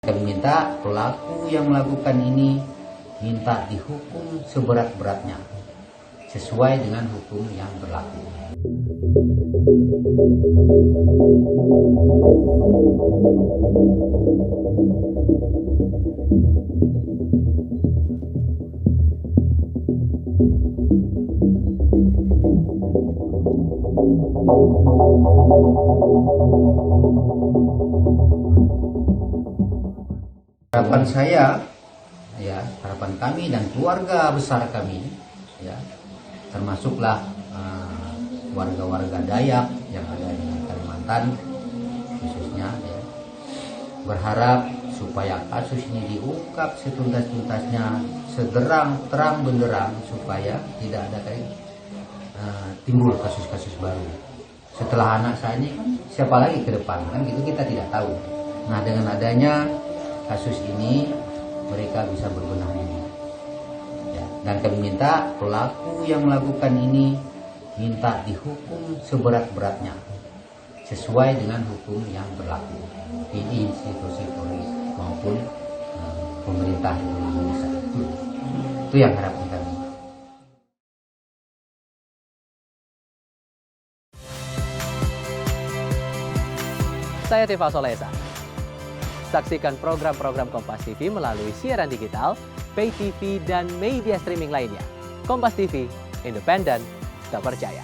Kami minta pelaku yang melakukan ini minta dihukum seberat-beratnya sesuai dengan hukum yang berlaku. Harapan saya, harapan kami dan keluarga besar kami, termasuklah warga-warga Dayak yang ada di Kalimantan khususnya, berharap supaya kasus ini diungkap setuntas-tuntasnya, terang benderang, supaya tidak ada timbul kasus-kasus baru. Setelah anak saya ini, siapa lagi ke depan, kan gitu kita tidak tahu. Nah, dengan adanya kasus ini mereka bisa berbenah diri, dan kami minta pelaku yang melakukan ini minta dihukum seberat-beratnya sesuai dengan hukum yang berlaku di institusi Polri maupun pemerintah Indonesia. Itu yang harapan kami. Saya Tifa Solesa. Saksikan program-program Kompas TV melalui siaran digital, pay TV, dan media streaming lainnya. Kompas TV, independen, terpercaya.